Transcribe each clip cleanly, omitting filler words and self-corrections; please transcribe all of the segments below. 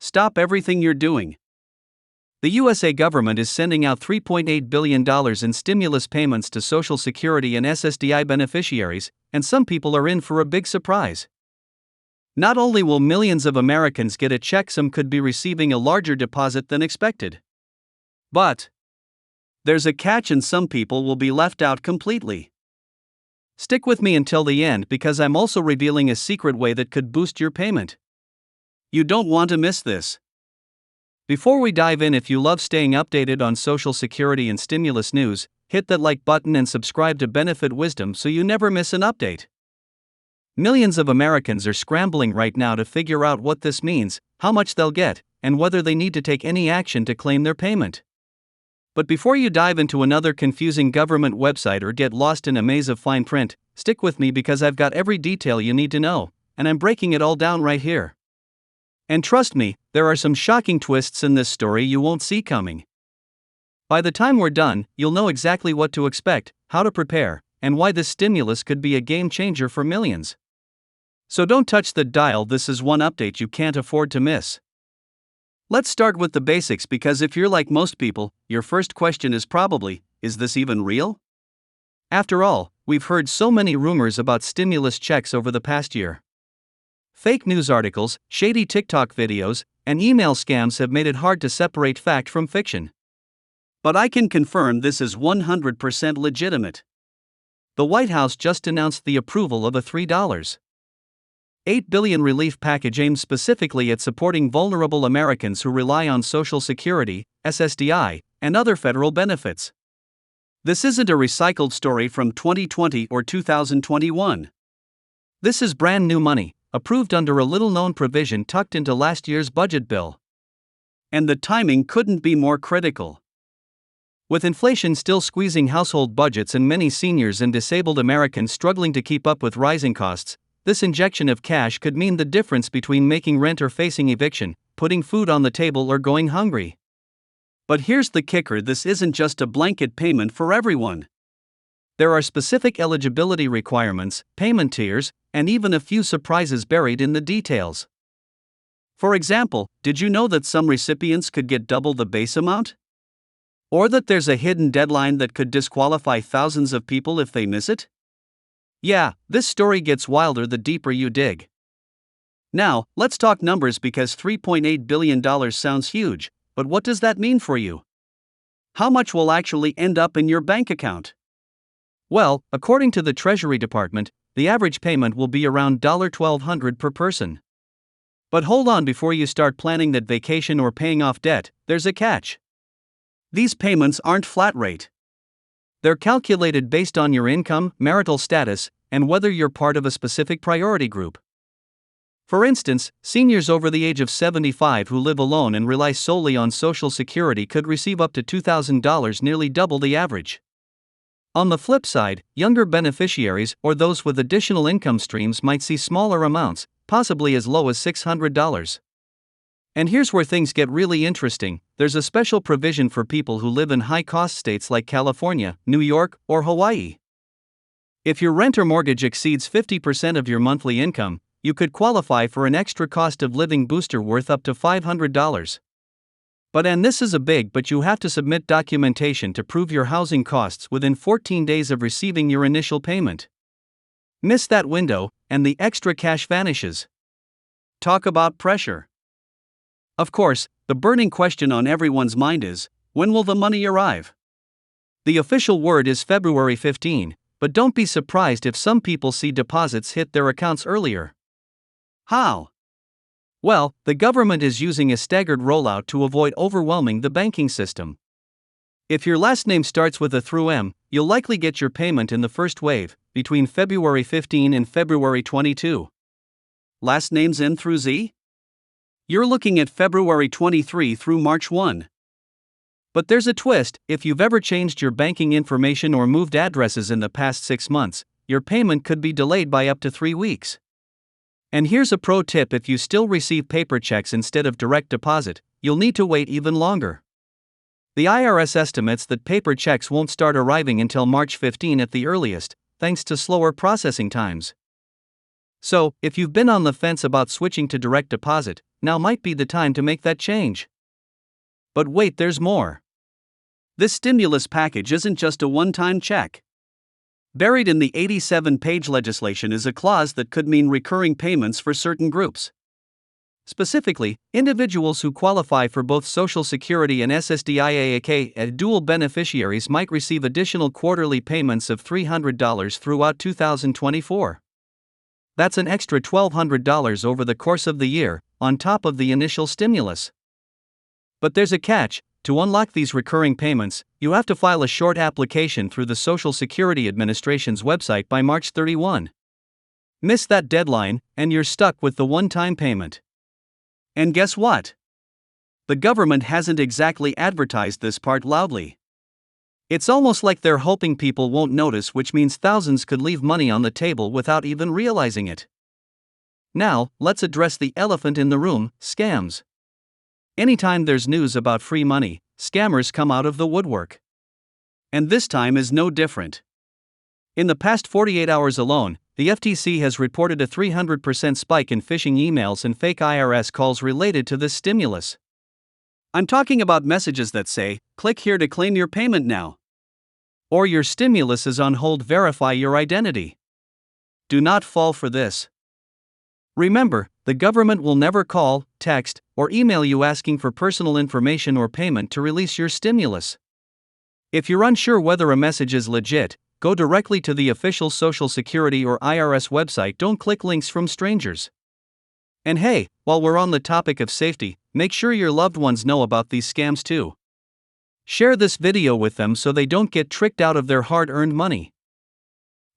Stop everything you're doing. The USA government is sending out $3.8 billion in stimulus payments to Social Security and SSDI beneficiaries, and some people are in for a big surprise. Not only will millions of Americans get a check, some could be receiving a larger deposit than expected. But there's a catch, and some people will be left out completely. Stick with me until the end, because I'm also revealing a secret way that could boost your payment. You don't want to miss this. Before we dive in, if you love staying updated on Social Security and stimulus news, hit that like button and subscribe to Benefit Wisdom so you never miss an update. Millions of Americans are scrambling right now to figure out what this means, how much they'll get, and whether they need to take any action to claim their payment. But before you dive into another confusing government website or get lost in a maze of fine print, stick with me because I've got every detail you need to know, and I'm breaking it all down right here. And trust me, there are some shocking twists in this story you won't see coming. By the time we're done, you'll know exactly what to expect, how to prepare, and why this stimulus could be a game changer for millions. So don't touch the dial, this is one update you can't afford to miss. Let's start with the basics, because if you're like most people, your first question is probably, is this even real? After all, we've heard so many rumors about stimulus checks over the past year. Fake news articles, shady TikTok videos, and email scams have made it hard to separate fact from fiction. But I can confirm this is 100% legitimate. The White House just announced the approval of a $3.8 billion relief package aimed specifically at supporting vulnerable Americans who rely on Social Security, SSDI, and other federal benefits. This isn't a recycled story from 2020 or 2021. This is brand new money, approved under a little-known provision tucked into last year's budget bill. And the timing couldn't be more critical. With inflation still squeezing household budgets and many seniors and disabled Americans struggling to keep up with rising costs, this injection of cash could mean the difference between making rent or facing eviction, putting food on the table or going hungry. But here's the kicker, this isn't just a blanket payment for everyone. There are specific eligibility requirements, payment tiers, and even a few surprises buried in the details. For example, did you know that some recipients could get double the base amount? Or that there's a hidden deadline that could disqualify thousands of people if they miss it? Yeah, this story gets wilder the deeper you dig. Now, let's talk numbers, because $3.8 billion sounds huge, but what does that mean for you? How much will actually end up in your bank account? Well, according to the Treasury Department, the average payment will be around $1,200 per person. But hold on, before you start planning that vacation or paying off debt, there's a catch. These payments aren't flat rate. They're calculated based on your income, marital status, and whether you're part of a specific priority group. For instance, seniors over the age of 75 who live alone and rely solely on Social Security could receive up to $2,000, nearly double the average. On the flip side, younger beneficiaries or those with additional income streams might see smaller amounts, possibly as low as $600. And here's where things get really interesting, there's a special provision for people who live in high-cost states like California, New York, or Hawaii. If your rent or mortgage exceeds 50% of your monthly income, you could qualify for an extra cost of living booster worth up to $500. And this is a big but, you have to submit documentation to prove your housing costs within 14 days of receiving your initial payment. Miss that window, and the extra cash vanishes. Talk about pressure. Of course, the burning question on everyone's mind is, when will the money arrive? The official word is February 15, but don't be surprised if some people see deposits hit their accounts earlier. How? Well, the government is using a staggered rollout to avoid overwhelming the banking system. If your last name starts with a through M, you'll likely get your payment in the first wave, between February 15 and February 22. Last names N through Z? You're looking at February 23 through March 1. But there's a twist, if you've ever changed your banking information or moved addresses in the past 6 months, your payment could be delayed by up to 3 weeks. And here's a pro tip, if you still receive paper checks instead of direct deposit, you'll need to wait even longer. The IRS estimates that paper checks won't start arriving until March 15 at the earliest, thanks to slower processing times. So, if you've been on the fence about switching to direct deposit, now might be the time to make that change. But wait, there's more. This stimulus package isn't just a one-time check. Buried in the 87-page legislation is a clause that could mean recurring payments for certain groups. Specifically, individuals who qualify for both Social Security and SSDI aka dual beneficiaries might receive additional quarterly payments of $300 throughout 2024. That's an extra $1,200 over the course of the year, on top of the initial stimulus. But there's a catch. To unlock these recurring payments, you have to file a short application through the Social Security Administration's website by March 31. Miss that deadline, and you're stuck with the one-time payment. And guess what? The government hasn't exactly advertised this part loudly. It's almost like they're hoping people won't notice, which means thousands could leave money on the table without even realizing it. Now, let's address the elephant in the room: scams. Anytime there's news about free money, scammers come out of the woodwork. And this time is no different. In the past 48 hours alone, the FTC has reported a 300% spike in phishing emails and fake IRS calls related to this stimulus. I'm talking about messages that say, "Click here to claim your payment now," or "Your stimulus is on hold, verify your identity." Do not fall for this. Remember, the government will never call, text, or email you asking for personal information or payment to release your stimulus. If you're unsure whether a message is legit, go directly to the official Social Security or IRS website. Don't click links from strangers. And hey, while we're on the topic of safety, make sure your loved ones know about these scams too. Share this video with them so they don't get tricked out of their hard-earned money.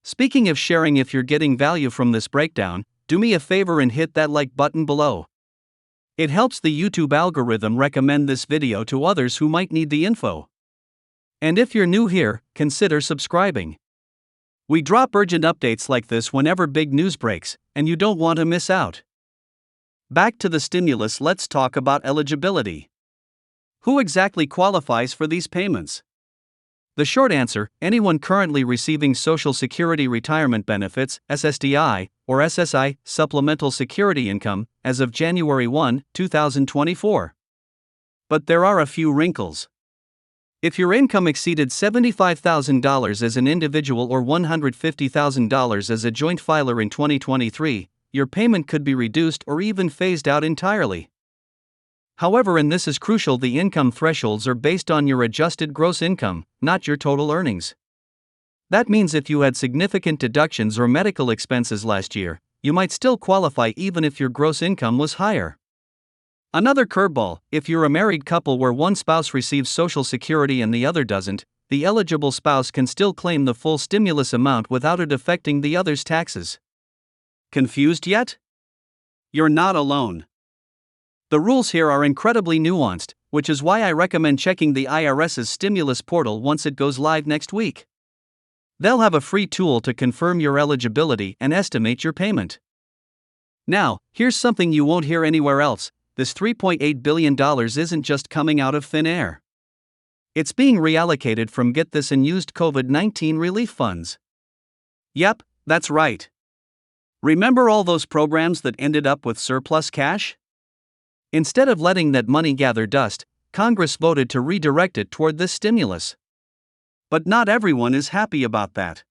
Speaking of sharing, if you're getting value from this breakdown, do me a favor and hit that like button below. It helps the YouTube algorithm recommend this video to others who might need the info. And if you're new here, consider subscribing. We drop urgent updates like this whenever big news breaks, and you don't want to miss out. Back to the stimulus, let's talk about eligibility. Who exactly qualifies for these payments? The short answer: anyone currently receiving Social Security retirement benefits, SSDI, or SSI, supplemental security income, as of January 1, 2024. But there are a few wrinkles. If your income exceeded $75,000 as an individual or $150,000 as a joint filer in 2023, your payment could be reduced or even phased out entirely. However, and this is crucial, the income thresholds are based on your adjusted gross income, not your total earnings. That means if you had significant deductions or medical expenses last year, you might still qualify even if your gross income was higher. Another curveball: if you're a married couple where one spouse receives Social Security and the other doesn't, the eligible spouse can still claim the full stimulus amount without it affecting the other's taxes. Confused yet? You're not alone. The rules here are incredibly nuanced, which is why I recommend checking the IRS's stimulus portal once it goes live next week. They'll have a free tool to confirm your eligibility and estimate your payment. Now, here's something you won't hear anywhere else: this $3.8 billion isn't just coming out of thin air. It's being reallocated from, get this, unused COVID-19 relief funds. Yep, that's right. Remember all those programs that ended up with surplus cash? Instead of letting that money gather dust, Congress voted to redirect it toward this stimulus. But not everyone is happy about that.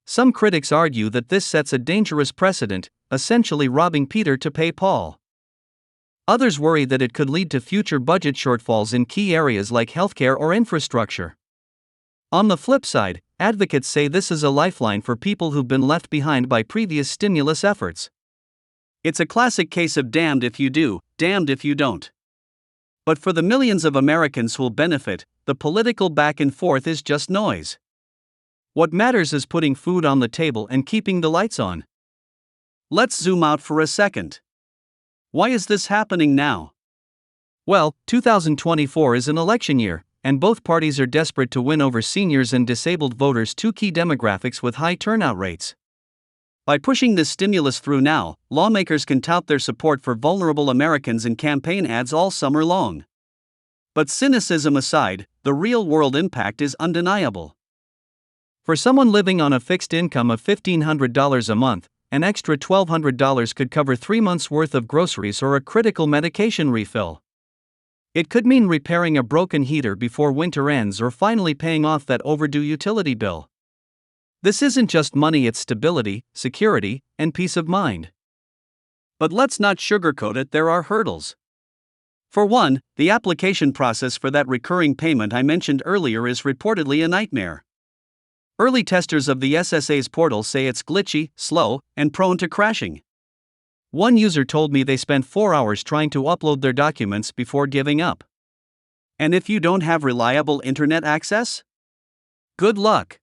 Some critics argue that this sets a dangerous precedent, essentially robbing Peter to pay Paul. Others worry that it could lead to future budget shortfalls in key areas like healthcare or infrastructure. On the flip side, advocates say this is a lifeline for people who've been left behind by previous stimulus efforts. It's a classic case of damned if you do, damned if you don't. But for the millions of Americans who'll benefit, the political back and forth is just noise. What matters is putting food on the table and keeping the lights on. Let's zoom out for a second. Why is this happening now? Well, 2024 is an election year, and both parties are desperate to win over seniors and disabled voters, two key demographics with high turnout rates. By pushing this stimulus through now, lawmakers can tout their support for vulnerable Americans in campaign ads all summer long. But cynicism aside, the real-world impact is undeniable. For someone living on a fixed income of $1,500 a month, an extra $1,200 could cover 3 months' worth of groceries or a critical medication refill. It could mean repairing a broken heater before winter ends or finally paying off that overdue utility bill. This isn't just money, it's stability, security, and peace of mind. But let's not sugarcoat it, there are hurdles. For one, the application process for that recurring payment I mentioned earlier is reportedly a nightmare. Early testers of the SSA's portal say it's glitchy, slow, and prone to crashing. One user told me they spent 4 hours trying to upload their documents before giving up. And if you don't have reliable internet access? Good luck.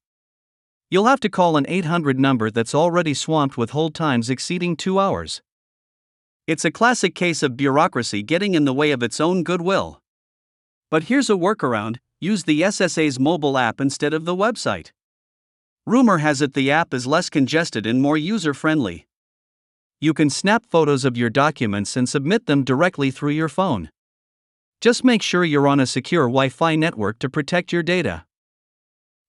You'll have to call an 800 number that's already swamped with hold times exceeding 2 hours. It's a classic case of bureaucracy getting in the way of its own goodwill. But here's a workaround: use the SSA's mobile app instead of the website. Rumor has it the app is less congested and more user-friendly. You can snap photos of your documents and submit them directly through your phone. Just make sure you're on a secure Wi-Fi network to protect your data.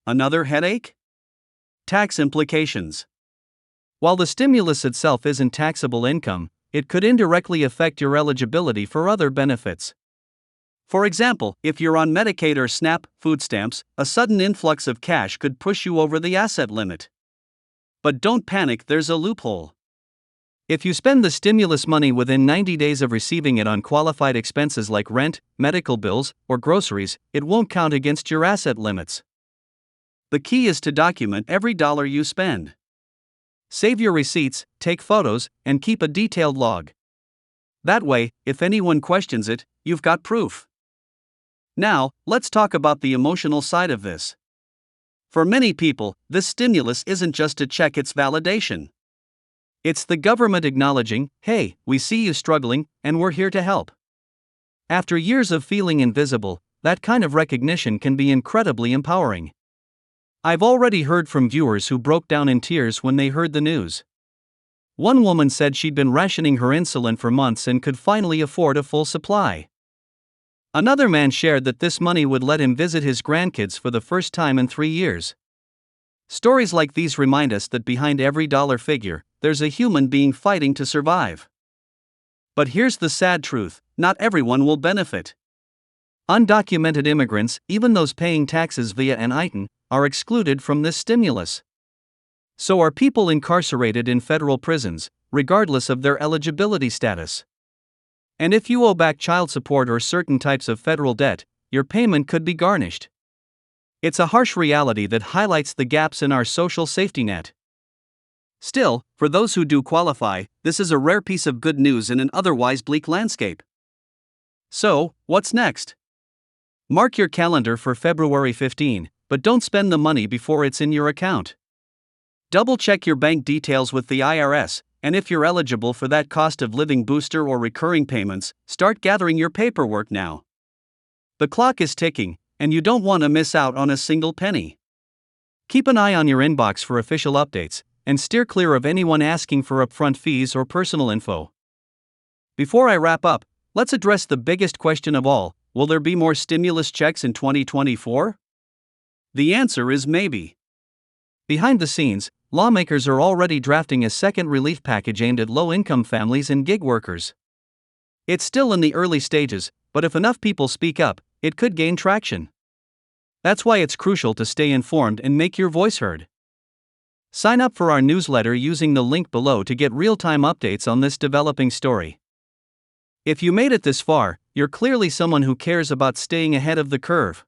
Another headache? Tax implications. While the stimulus itself isn't taxable income, it could indirectly affect your eligibility for other benefits. For example, if you're on Medicaid or SNAP, food stamps, a sudden influx of cash could push you over the asset limit. But don't panic, there's a loophole. If you spend the stimulus money within 90 days of receiving it on qualified expenses like rent, medical bills, or groceries, it won't count against your asset limits. The key is to document every dollar you spend. Save your receipts, take photos, and keep a detailed log. That way, if anyone questions it, you've got proof. Now, let's talk about the emotional side of this. For many people, this stimulus isn't just a check, it's validation. It's the government acknowledging, hey, we see you struggling, and we're here to help. After years of feeling invisible, that kind of recognition can be incredibly empowering. I've already heard from viewers who broke down in tears when they heard the news. One woman said she'd been rationing her insulin for months and could finally afford a full supply. Another man shared that this money would let him visit his grandkids for the first time in 3 years. Stories like these remind us that behind every dollar figure, there's a human being fighting to survive. But here's the sad truth: not everyone will benefit. Undocumented immigrants, even those paying taxes via an ITIN, are excluded from this stimulus. So are people incarcerated in federal prisons, regardless of their eligibility status. And if you owe back child support or certain types of federal debt, your payment could be garnished. It's a harsh reality that highlights the gaps in our social safety net. Still, for those who do qualify, this is a rare piece of good news in an otherwise bleak landscape. So, what's next? Mark your calendar for February 15, but don't spend the money before it's in your account. Double-check your bank details with the IRS, and if you're eligible for that cost of living booster or recurring payments, start gathering your paperwork now. The clock is ticking, and you don't want to miss out on a single penny. Keep an eye on your inbox for official updates, and steer clear of anyone asking for upfront fees or personal info. Before I wrap up, let's address the biggest question of all: will there be more stimulus checks in 2024? The answer is maybe. Behind the scenes, lawmakers are already drafting a second relief package aimed at low-income families and gig workers. It's still in the early stages, but if enough people speak up, it could gain traction. That's why it's crucial to stay informed and make your voice heard. Sign up for our newsletter using the link below to get real-time updates on this developing story. If you made it this far, you're clearly someone who cares about staying ahead of the curve.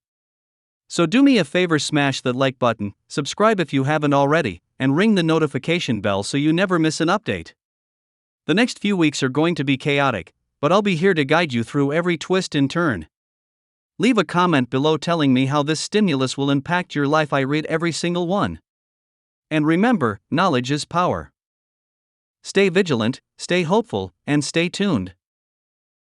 So do me a favor, smash that like button, subscribe if you haven't already, and ring the notification bell so you never miss an update. The next few weeks are going to be chaotic, but I'll be here to guide you through every twist and turn. Leave a comment below telling me how this stimulus will impact your life. I read every single one. And remember, knowledge is power. Stay vigilant, stay hopeful, and stay tuned.